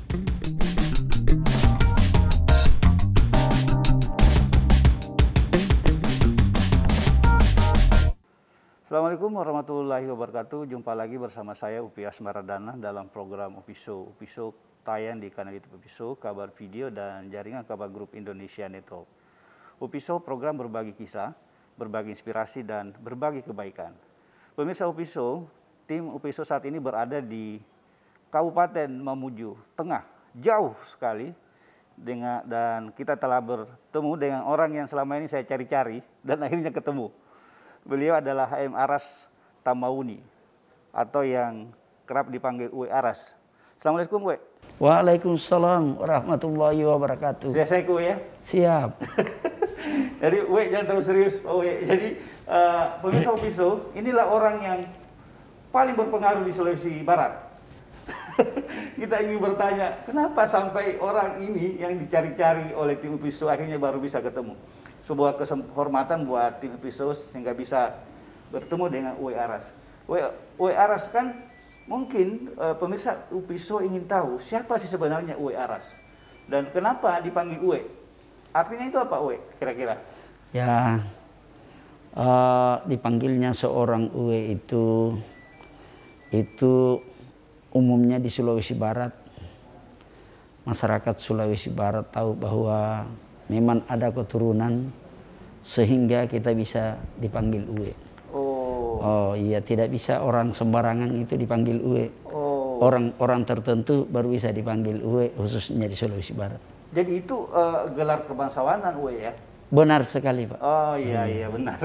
Assalamualaikum warahmatullahi wabarakatuh. Jumpa lagi bersama saya Upi Asmaradana dalam program Upiso. Upiso tayang di kanal YouTube Upiso, kabar video dan jaringan kabar grup Indonesia Network. Upiso program berbagi kisah, berbagi inspirasi dan berbagi kebaikan. Pemirsa Upiso, tim Upiso saat ini berada di Kabupaten Mamuju Tengah, jauh sekali. Dan kita telah bertemu dengan orang yang selama ini saya cari-cari dan akhirnya ketemu. Beliau adalah HM Aras Tamauni atau yang kerap dipanggil Uwe Aras. Assalamualaikum Uwe. Waalaikumsalam warahmatullahi wabarakatuh. Sudah saya Uwe ya? Siap. Jadi Uwe jangan terlalu serius Uwe. Jadi pemirsa Upiso, inilah orang yang paling berpengaruh di Sulawesi Barat. Kita ingin bertanya, kenapa sampai orang ini yang dicari-cari oleh tim Upiso akhirnya baru bisa ketemu? Sebuah kehormatan buat tim Upiso sehingga bisa bertemu dengan Uwe Aras. Uwe Aras kan mungkin pemirsa Upiso ingin tahu siapa sih sebenarnya Uwe Aras dan kenapa dipanggil Uwe. Artinya itu apa Uwe kira-kira? Ya, dipanggilnya seorang Uwe itu umumnya di Sulawesi Barat. Masyarakat Sulawesi Barat tahu bahwa memang ada keturunan sehingga kita bisa dipanggil Uwe. Oh iya, tidak bisa orang sembarangan itu dipanggil Uwe. Orang tertentu baru bisa dipanggil Uwe, khususnya di Sulawesi Barat. Jadi itu gelar kebangsawanan Uwe ya? Benar sekali Pak. Oh iya benar.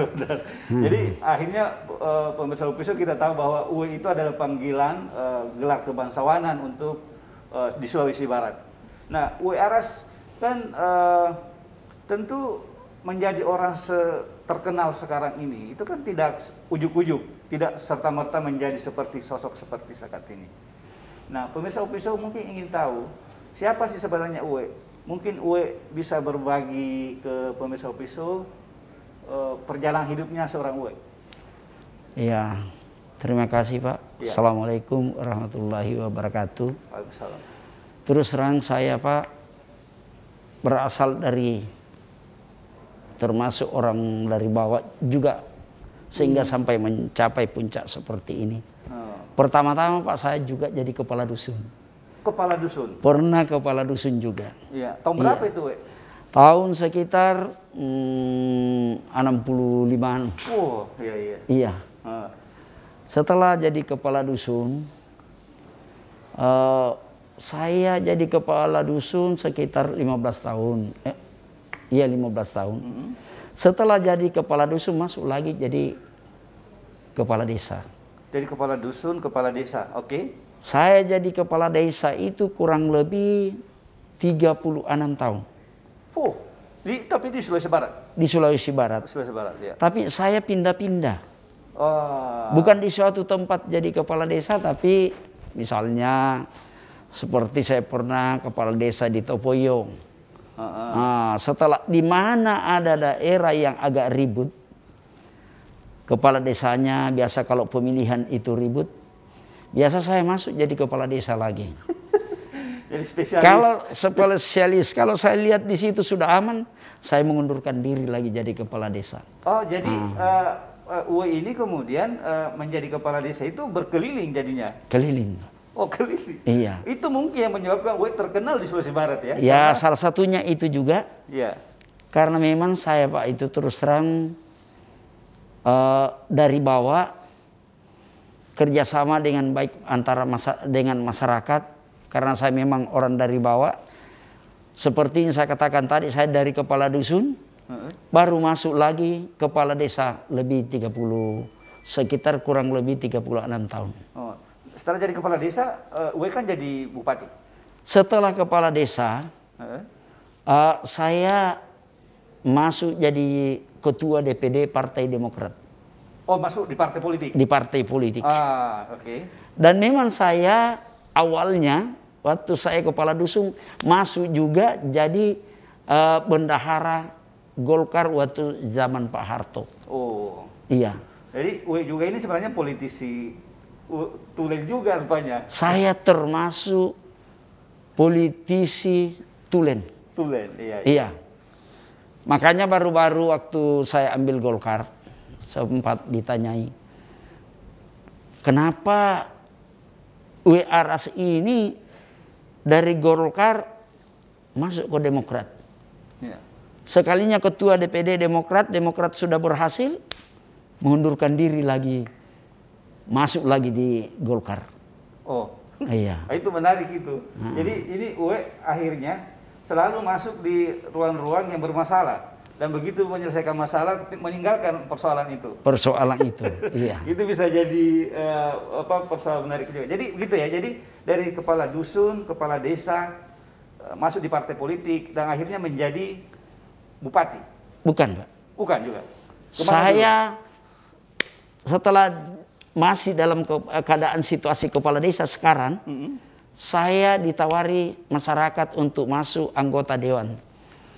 Jadi akhirnya pemirsa Upiso kita tahu bahwa Uwe itu adalah panggilan gelar kebangsawanan untuk di Sulawesi Barat. Nah Uwe Aras kan tentu menjadi orang terkenal sekarang ini, itu kan tidak ujuk-ujuk, tidak serta-merta menjadi seperti sosok seperti saat ini. Nah, pemirsa Upiso mungkin ingin tahu, siapa sih sebenarnya Uwe? Mungkin Uwe bisa berbagi ke pemirsa Upiso perjalanan hidupnya seorang Uwe. Iya, terima kasih Pak. Ya. Assalamualaikum warahmatullahi wabarakatuh. Waalaikumsalam. Terus terang saya Pak, berasal dari termasuk orang dari bawah juga sehingga sampai mencapai puncak seperti ini. Pertama-tama Pak, saya juga jadi kepala dusun. Kepala dusun? Pernah kepala dusun juga. Iya. Tahun berapa itu We? Tahun sekitar 65-an. Oh iya. Iya. Setelah jadi kepala dusun, saya jadi kepala dusun sekitar 15 tahun. Iya 15 tahun. Setelah jadi kepala dusun masuk lagi jadi kepala desa. Jadi kepala dusun, kepala desa, oke. Saya jadi kepala desa itu kurang lebih 36 tahun. Oh, tapi di Sulawesi Barat? Di Sulawesi Barat. Sulawesi Barat, ya. Tapi saya pindah-pindah. Oh. Bukan di suatu tempat jadi kepala desa, tapi misalnya seperti saya pernah kepala desa di Topoyo. Nah, setelah di mana ada daerah yang agak ribut, kepala desanya biasa kalau pemilihan itu ribut, biasa saya masuk jadi kepala desa lagi. Jadi spesialis. Kalau spesialis, kalau saya lihat di situ sudah aman, saya mengundurkan diri lagi jadi kepala desa. Oh, jadi Uwe ini kemudian menjadi kepala desa itu berkeliling jadinya? Keliling. Oh keliling. Iya. Itu mungkin yang menyebabkan Uwe terkenal di Sulawesi Barat ya? Ya salah satunya itu juga. Iya. Karena memang saya Pak itu terus terang dari bawah kerjasama dengan baik antara dengan masyarakat. Karena saya memang orang dari bawah. Seperti yang saya katakan tadi, saya dari kepala dusun, baru masuk lagi kepala desa lebih 30, sekitar kurang lebih 36 tahun. Oh. Setelah jadi kepala desa, Uwe kan jadi bupati? Setelah kepala desa, saya masuk jadi ketua DPD Partai Demokrat. Oh, masuk di partai politik? Di partai politik. Oke. Dan memang saya awalnya, waktu saya kepala dusun, masuk juga jadi bendahara Golkar waktu zaman Pak Harto. Oh. Iya. Jadi Uwe juga ini sebenarnya politisi tulen juga rupanya. Saya termasuk politisi tulen. Tulen, iya. Iya. Makanya baru-baru waktu saya ambil Golkar, sempat ditanyai, kenapa WARAS ini dari Golkar masuk ke Demokrat? Iya. Sekalinya ketua DPD Demokrat, Demokrat sudah berhasil mengundurkan diri lagi, masuk lagi di Golkar. Oh, Iya. itu menarik itu. Jadi ini Uwe akhirnya selalu masuk di ruang-ruang yang bermasalah. Dan begitu menyelesaikan masalah, meninggalkan persoalan itu. Persoalan itu, iya. Itu bisa jadi persoalan menarik juga. Jadi gitu ya. Jadi dari kepala dusun, kepala desa, masuk di partai politik dan akhirnya menjadi bupati. Bukan, Pak. Bukan juga. Kemana Saya setelah masih dalam keadaan situasi kepala desa sekarang, saya ditawari masyarakat untuk masuk anggota dewan.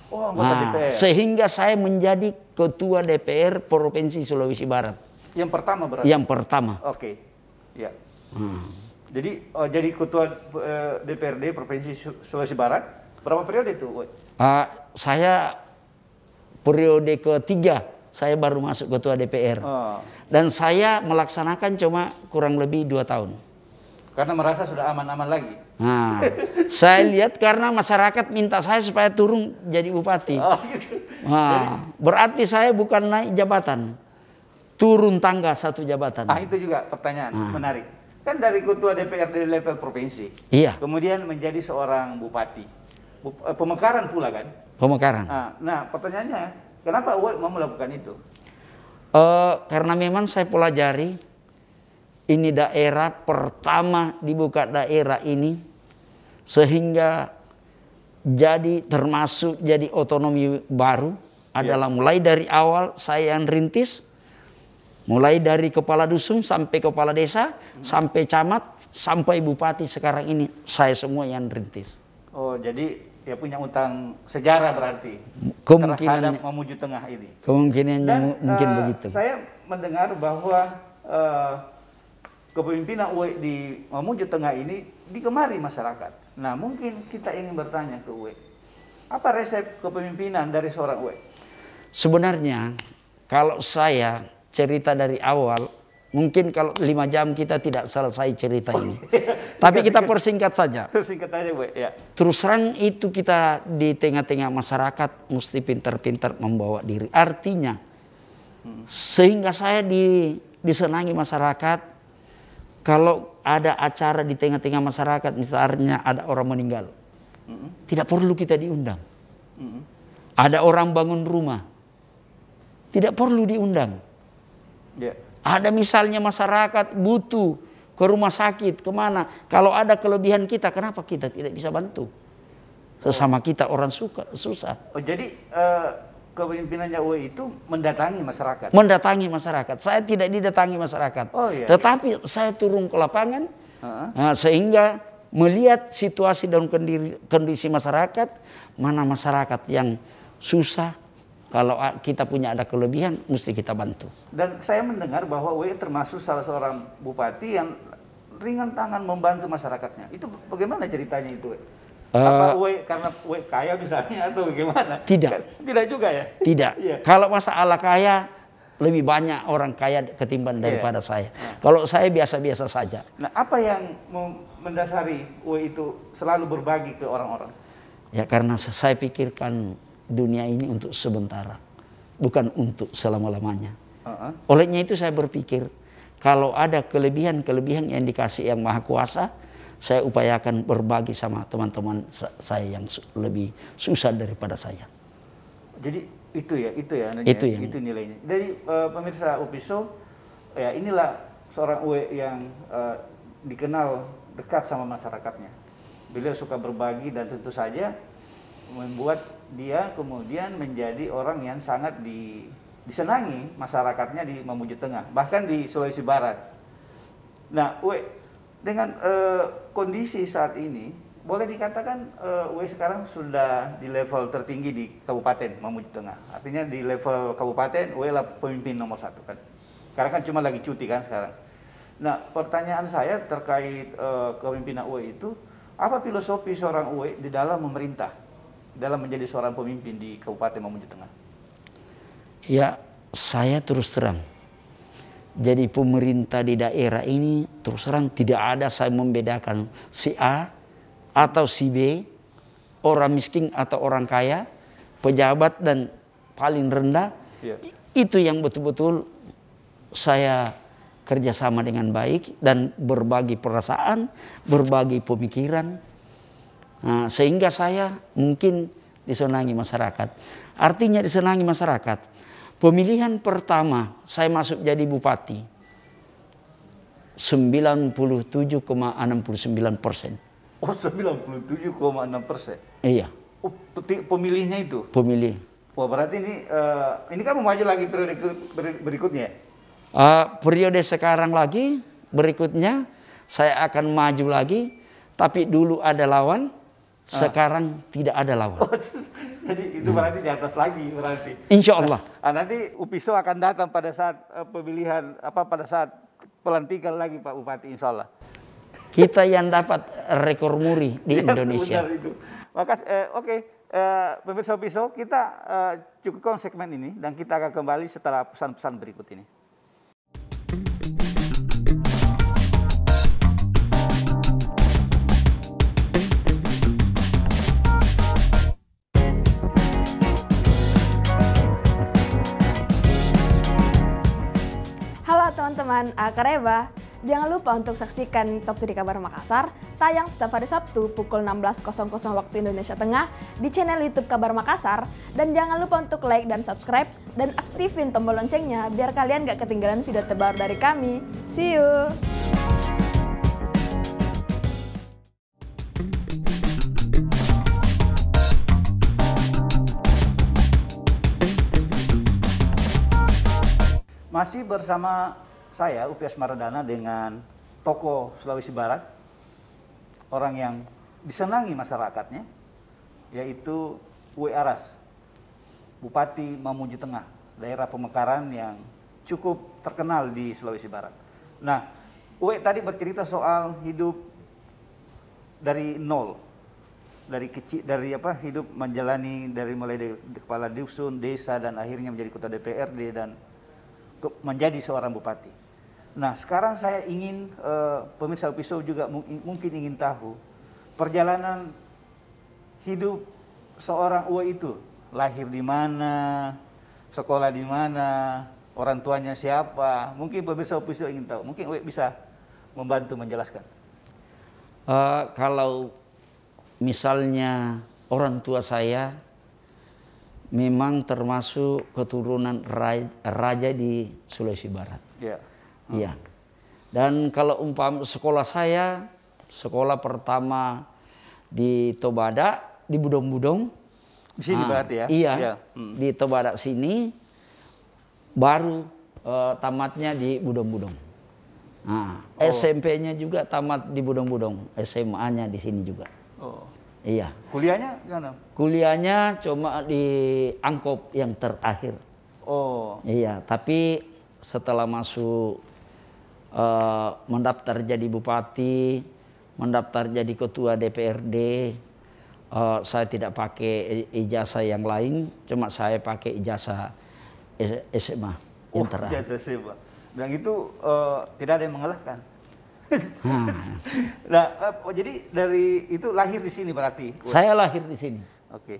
Oh, anggota DPR. Sehingga saya menjadi ketua DPR Provinsi Sulawesi Barat. Yang pertama berarti? Yang pertama. Oke, ya. Jadi ketua DPRD Provinsi Sulawesi Barat, berapa periode itu? Saya periode ketiga, saya baru masuk ketua DPR. Dan saya melaksanakan cuma kurang lebih 2 tahun. Karena merasa sudah aman-aman lagi? Nah, saya lihat karena masyarakat minta saya supaya turun jadi bupati. Oh, gitu. Berarti saya bukan naik jabatan, turun tangga 1 jabatan. Itu juga pertanyaan menarik. Kan dari ketua DPRD level provinsi, Iya. kemudian menjadi seorang bupati. Pemekaran pula kan? Pemekaran. Nah, pertanyaannya, kenapa Uwe mau melakukan itu? Karena memang saya pelajari, ini daerah pertama dibuka daerah ini, sehingga jadi termasuk jadi otonomi baru adalah mulai dari awal saya yang rintis, mulai dari kepala dusun sampai kepala desa, sampai camat, sampai bupati sekarang ini saya semua yang rintis. Oh, jadi ya punya utang sejarah berarti Kemungkinan terhadap Mamuju Tengah ini. Kemungkinannya mungkin begitu. Saya mendengar bahwa kepemimpinan Uwe di Mamuju Tengah ini digemari masyarakat. Nah, mungkin kita ingin bertanya ke Uwe, apa resep kepemimpinan dari seorang Uwe? Sebenarnya kalau saya cerita dari awal, mungkin kalau 5 jam kita tidak selesai cerita ini. Tapi kita persingkat saja. Singkat aja, Uwe. Ya. Terus terang itu kita di tengah-tengah masyarakat mesti pintar-pintar membawa diri. Artinya, sehingga saya disenangi masyarakat. Kalau ada acara di tengah-tengah masyarakat, misalnya ada orang meninggal, tidak perlu kita diundang. Ada orang bangun rumah, tidak perlu diundang. Ada misalnya masyarakat butuh ke rumah sakit, kemana? Kalau ada kelebihan kita, kenapa kita tidak bisa bantu? Sesama kita orang susah. Oh, jadi kepemimpinannya Uwe itu mendatangi masyarakat? Mendatangi masyarakat. Saya tidak didatangi masyarakat. Oh, iya. Tetapi saya turun ke lapangan, sehingga melihat situasi dan kondisi masyarakat, mana masyarakat yang susah, kalau kita punya ada kelebihan, mesti kita bantu. Dan saya mendengar bahwa Uwe termasuk salah seorang bupati yang ringan tangan membantu masyarakatnya. Itu bagaimana ceritanya itu, Uwe? Apa Uwe karena Uwe kaya misalnya atau bagaimana? Tidak. Tidak juga ya? Tidak. Iya. Kalau masalah kaya, lebih banyak orang kaya ketimbang daripada saya. Kalau saya biasa-biasa saja. Nah, apa yang mendasari Uwe itu selalu berbagi ke orang-orang? Ya karena saya pikirkan dunia ini untuk sementara, bukan untuk selama-lamanya. Olehnya itu saya berpikir, kalau ada kelebihan-kelebihan yang dikasih Yang Maha Kuasa, saya upayakan berbagi sama teman-teman saya yang lebih susah daripada saya. Jadi itu ya nilainya. Dari pemirsa Upiso, ya inilah seorang Uwe yang dikenal dekat sama masyarakatnya. Beliau suka berbagi dan tentu saja membuat dia kemudian menjadi orang yang sangat disenangi masyarakatnya di Mamuju Tengah, bahkan di Sulawesi Barat. Nah, Uwe, dengan kondisi saat ini, boleh dikatakan Uwe sekarang sudah di level tertinggi di Kabupaten Mamuju Tengah. Artinya di level Kabupaten, Uwe lah pemimpin nomor 1 kan. Karena kan cuma lagi cuti kan sekarang. Nah, pertanyaan saya terkait kepemimpinan Uwe itu, Apa filosofi seorang Uwe di dalam memerintah, dalam menjadi seorang pemimpin di Kabupaten Mamuju Tengah? Ya, saya terus terang. Jadi pemerintah di daerah ini terus terang tidak ada saya membedakan si A atau si B, orang miskin atau orang kaya, pejabat dan paling rendah. Ya. Itu yang betul-betul saya kerjasama dengan baik dan berbagi perasaan, berbagi pemikiran. Nah, sehingga saya mungkin disenangi masyarakat. Artinya disenangi masyarakat. Pemilihan pertama saya masuk jadi bupati 97,69%. Oh, 97,6%. Iya. Oh, pemilihnya itu? Pemilih. Wah, berarti ini kan mau maju lagi periode berikutnya? Periode sekarang lagi, berikutnya saya akan maju lagi, tapi dulu ada lawan, sekarang tidak ada lawan. Oh, jadi itu berarti di atas lagi berarti. Insya Allah. Nanti Upiso akan datang pada saat pemilihan pada saat pelantikan lagi Pak Bupati, insya Allah. Kita yang dapat rekor muri di Ya, Indonesia. benar itu. Maka oke, pemirsa Upiso, kita cukupkan segmen ini dan kita akan kembali setelah pesan-pesan berikut ini. Halo teman-teman Akareba, jangan lupa untuk saksikan Top 3 Kabar Makassar, tayang setiap hari Sabtu pukul 16.00 waktu Indonesia Tengah di channel YouTube Kabar Makassar. Dan jangan lupa untuk like dan subscribe dan aktifin tombol loncengnya biar kalian gak ketinggalan video terbaru dari kami. See you! Masih bersama saya, Upias Maradana, dengan tokoh Sulawesi Barat, orang yang disenangi masyarakatnya, yaitu Uwe Aras, Bupati Mamuju Tengah, daerah pemekaran yang cukup terkenal di Sulawesi Barat. Nah, Uwe tadi bercerita soal hidup dari nol, dari kecil, hidup menjalani dari mulai dari kepala dusun, desa, dan akhirnya menjadi ketua DPRD dan menjadi seorang bupati. Nah, sekarang saya ingin pemirsa Upiso juga mungkin ingin tahu perjalanan hidup seorang Uwe itu. Lahir di mana, sekolah di mana, orang tuanya siapa. Mungkin pemirsa Upiso ingin tahu. Mungkin Uwe bisa membantu menjelaskan. Kalau misalnya orang tua saya memang termasuk keturunan raja di Sulawesi Barat. Ya. Iya. Dan kalau sekolah saya, sekolah pertama di Tobada, di Budong-Budong. Di sini berarti ya? Iya, Ya. Di Tobada sini, baru tamatnya di Budong-Budong. Nah, SMP-nya juga tamat di Budong-Budong, SMA-nya di sini juga. Oh. Iya. Kuliahnya gimana? Kuliahnya cuma di Angkop yang terakhir. Oh. Iya, tapi setelah masuk mendaftar jadi bupati, mendaftar jadi ketua DPRD, saya tidak pakai ijazah yang lain, cuma saya pakai ijazah SMA yang terakhir. Ijazah SMA. Dan itu tidak ada yang mengalahkan. Nah, jadi dari itu lahir di sini berarti? Saya lahir di sini. Oke.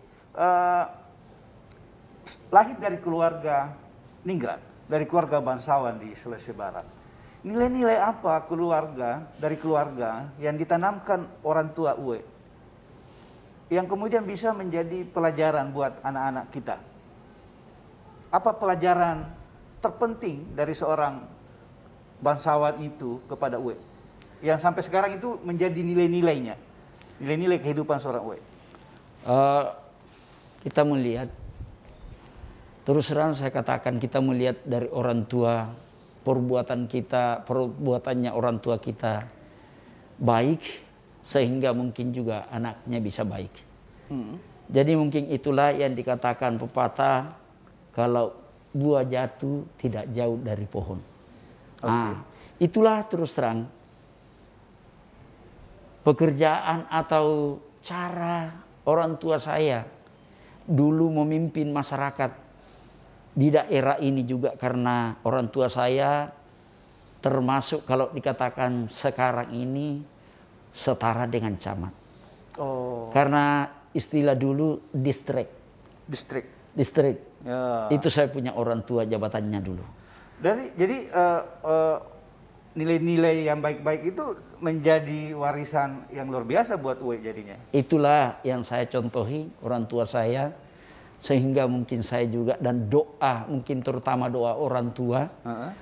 Lahir dari keluarga Ningrat, dari keluarga bangsawan di Sulawesi Barat. Nilai-nilai apa dari keluarga yang ditanamkan orang tua Uwe, yang kemudian bisa menjadi pelajaran buat anak-anak kita? Apa pelajaran terpenting dari seorang bangsawan itu kepada Uwe, yang sampai sekarang itu menjadi nilai-nilainya, nilai-nilai kehidupan seorang Uwe? Kita melihat, terus terang saya katakan, kita melihat dari orang tua, perbuatannya orang tua kita baik, sehingga mungkin juga anaknya bisa baik. Jadi mungkin itulah yang dikatakan pepatah, kalau buah jatuh tidak jauh dari pohon. Nah, itulah terus terang pekerjaan atau cara orang tua saya dulu memimpin masyarakat di daerah ini juga, karena orang tua saya termasuk kalau dikatakan sekarang ini setara dengan camat. Oh. Karena istilah dulu distrik. Ya. Itu saya punya orang tua jabatannya dulu. Jadi nilai-nilai yang baik-baik itu menjadi warisan yang luar biasa buat Uwe jadinya. Itulah yang saya contohi orang tua saya, sehingga mungkin saya juga, dan doa, mungkin terutama doa orang tua,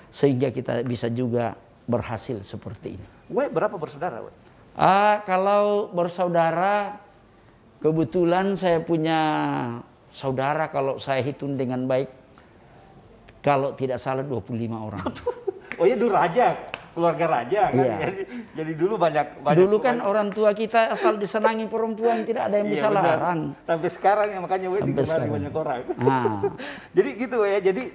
sehingga kita bisa juga berhasil seperti ini. Uwe berapa bersaudara, Uwe? Kalau bersaudara, kebetulan saya punya saudara, kalau saya hitung dengan baik, kalau tidak salah 25 orang. Oh iya, dulu raja, keluarga raja kan. Iya. Jadi dulu banyak dulu kan orang tua kita asal disenangi perempuan, tidak ada yang bisa larang. Sampai sekarang ya, makanya Uwe digemari banyak orang. Jadi gitu ya. Jadi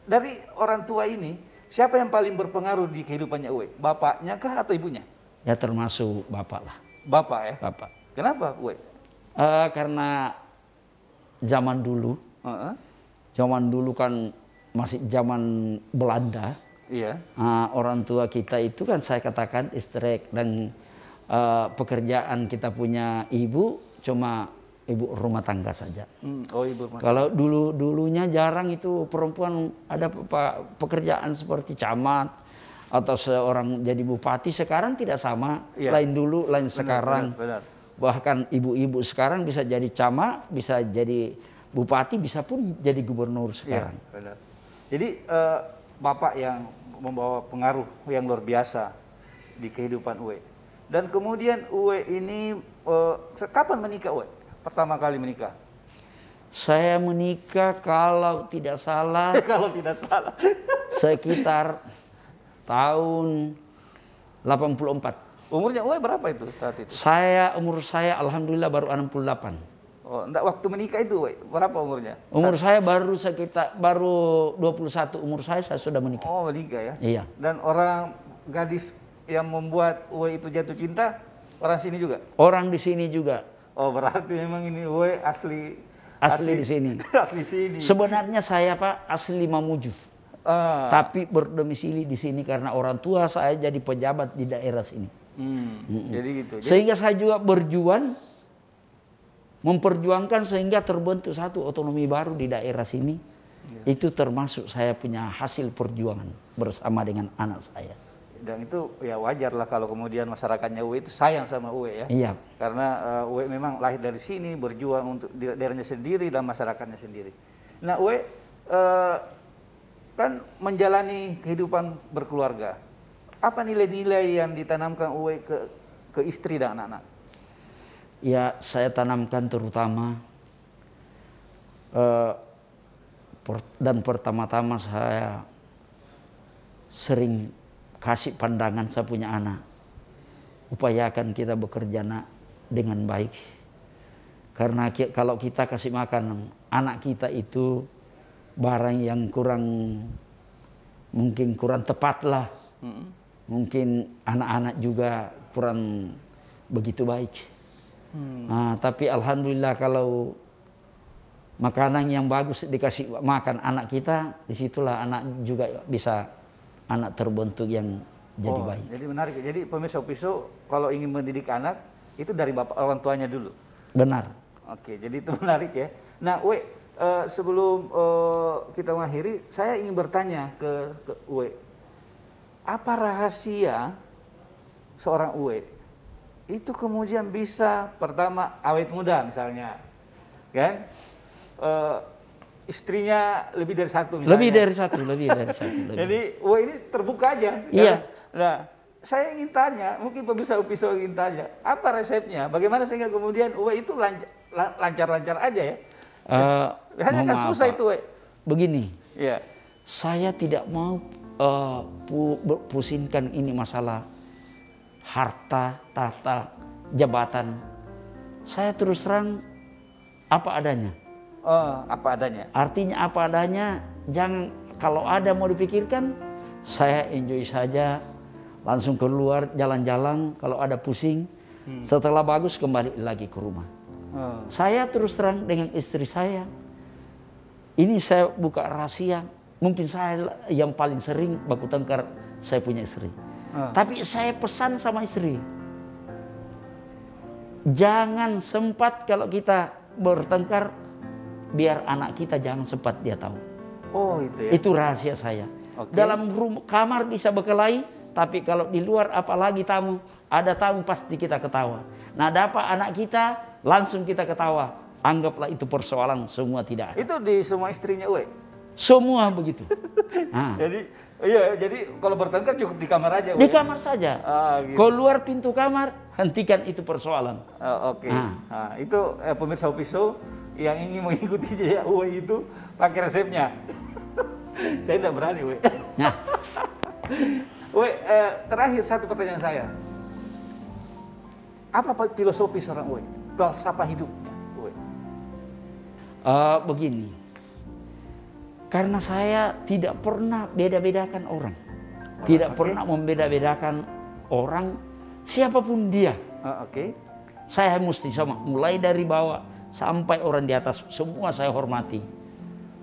dari orang tua ini, siapa yang paling berpengaruh di kehidupannya Uwe? Bapaknya kah atau ibunya? Ya termasuk bapak lah. Bapak ya? Bapak. Kenapa Uwe? Karena zaman dulu kan masih zaman Belanda. Iya. Orang tua kita itu kan saya katakan istri, dan pekerjaan kita punya ibu cuma ibu rumah tangga saja. Oh, ibu rumah tangga. Kalau dulunya jarang itu perempuan ada pekerjaan seperti camat atau seorang jadi bupati. Sekarang tidak sama, lain dulu, lain sekarang. Benar. Bahkan ibu-ibu sekarang bisa jadi camat, bisa jadi bupati, bisa pun jadi gubernur sekarang. Iya, benar. Jadi Bapak yang membawa pengaruh yang luar biasa di kehidupan Uwe. Dan kemudian Uwe ini kapan menikah Uwe? Pertama kali menikah? Saya menikah kalau tidak salah sekitar tahun 84. Umurnya Uwe berapa itu saat itu? Umur saya alhamdulillah baru 68. Oh, enggak, waktu menikah itu Uwe, berapa umurnya? Umur saya baru 21 umur saya sudah menikah. Oh, menikah ya? Iya. Dan orang gadis yang membuat Uwe itu jatuh cinta, orang sini juga? Orang di sini juga. Oh, berarti memang ini Uwe asli di sini. Asli sini. Sebenarnya saya Pak asli Mamuju. Tapi berdomisili di sini karena orang tua saya jadi pejabat di daerah sini. Jadi gitu. Sehingga saya juga memperjuangkan sehingga terbentuk satu otonomi baru di daerah sini. Ya. Itu termasuk saya punya hasil perjuangan bersama dengan anak saya. Dan itu ya wajar lah kalau kemudian masyarakatnya Uwe itu sayang sama Uwe ya. Iya. Karena Uwe memang lahir dari sini, berjuang untuk daerahnya sendiri dan masyarakatnya sendiri. Nah Uwe kan menjalani kehidupan berkeluarga. Apa nilai-nilai yang ditanamkan Uwe ke istri dan anak-anak? Ya, saya tanamkan terutama dan pertama-tama saya sering kasih pandangan saya punya anak. Upayakan kita bekerja dengan baik. Karena kalau kita kasih makan anak kita itu barang yang mungkin kurang tepat lah. Mungkin anak-anak juga kurang begitu baik. Tapi alhamdulillah kalau makanan yang bagus dikasih makan anak kita, disitulah anak juga bisa anak terbentuk yang jadi baik. Jadi menarik. Jadi pemirsa Upiso kalau ingin mendidik anak itu dari bapak orang tuanya dulu. Benar. Oke, jadi itu menarik ya. Nah, Uwe, sebelum kita mengakhiri, saya ingin bertanya ke Uwe, apa rahasia seorang Uwe itu kemudian bisa pertama awet muda misalnya, kan? Istrinya lebih dari satu misalnya. Lebih dari satu. Jadi Uwe ini terbuka aja. Iya. Nah, saya ingin tanya, mungkin pemirsa Upiso ingin tanya, apa resepnya? Bagaimana sehingga kemudian Uwe itu lancar-lancar aja ya? Hanya kan susah itu Uwe. Begini. Iya. Saya tidak mau pusingkan ini masalah harta, tahta, jabatan. Saya terus terang apa adanya. Apa adanya. Artinya apa adanya, jangan kalau ada mau dipikirkan, saya enjoy saja, langsung keluar jalan-jalan kalau ada pusing. Setelah bagus kembali lagi ke rumah. Saya terus terang dengan istri saya. Ini saya buka rahasia. Mungkin saya yang paling sering baku tengkar saya punya istri. Tapi saya pesan sama istri. Jangan sempat kalau kita bertengkar, biar anak kita jangan sempat dia tahu. Oh itu ya. Itu rahasia saya. Dalam kamar bisa berkelahi, tapi kalau di luar apalagi tamu, ada tamu pasti kita ketawa. Nah dapat anak kita, langsung kita ketawa. Anggaplah itu persoalan semua tidak ada. Itu di semua istrinya Uwe? Semua begitu. Jadi kalau bertengkar cukup di kamar aja Uwe? Di kamar saja. Gitu. Keluar pintu kamar, hentikan itu persoalan. Nah, itu pemirsa Upiso yang ingin mengikuti jejak Uwe itu pakai resepnya. Saya tidak berani Uwe. Nah. Uwe, terakhir satu pertanyaan saya. Apa filosofi seorang Uwe? Falsafah hidupnya Uwe? Begini. Karena saya tidak pernah beda-bedakan orang. Tidak pernah membeda-bedakan orang siapapun dia. Saya mesti sama, mulai dari bawah sampai orang di atas, semua saya hormati.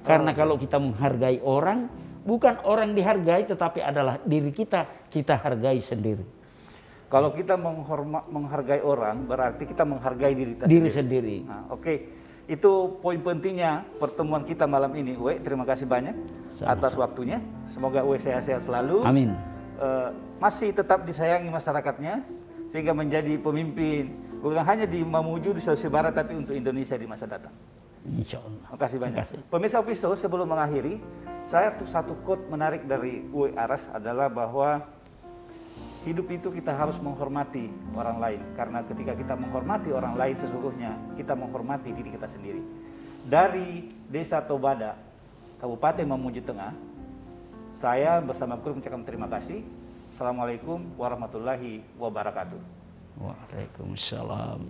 Karena kalau kita menghargai orang, bukan orang dihargai tetapi adalah diri kita hargai sendiri. Kalau kita menghargai orang, berarti kita menghargai diri kita sendiri. Nah, itu poin pentingnya pertemuan kita malam ini. Uwe, terima kasih banyak atas waktunya. Semoga Uwe sehat-sehat selalu. Amin. Masih tetap disayangi masyarakatnya, sehingga menjadi pemimpin bukan hanya di Mamuju, di Sulawesi Barat, tapi untuk Indonesia di masa datang. Insya Allah. Terima kasih banyak. Pemirsa Upiso, sebelum mengakhiri, saya satu quote menarik dari Uwe Aras adalah bahwa hidup itu kita harus menghormati orang lain. Karena ketika kita menghormati orang lain, sesungguhnya kita menghormati diri kita sendiri. Dari Desa Tobada, Kabupaten Mamuju Tengah, saya bersama kru mengucapkan terima kasih. Assalamualaikum warahmatullahi wabarakatuh. Waalaikumsalam.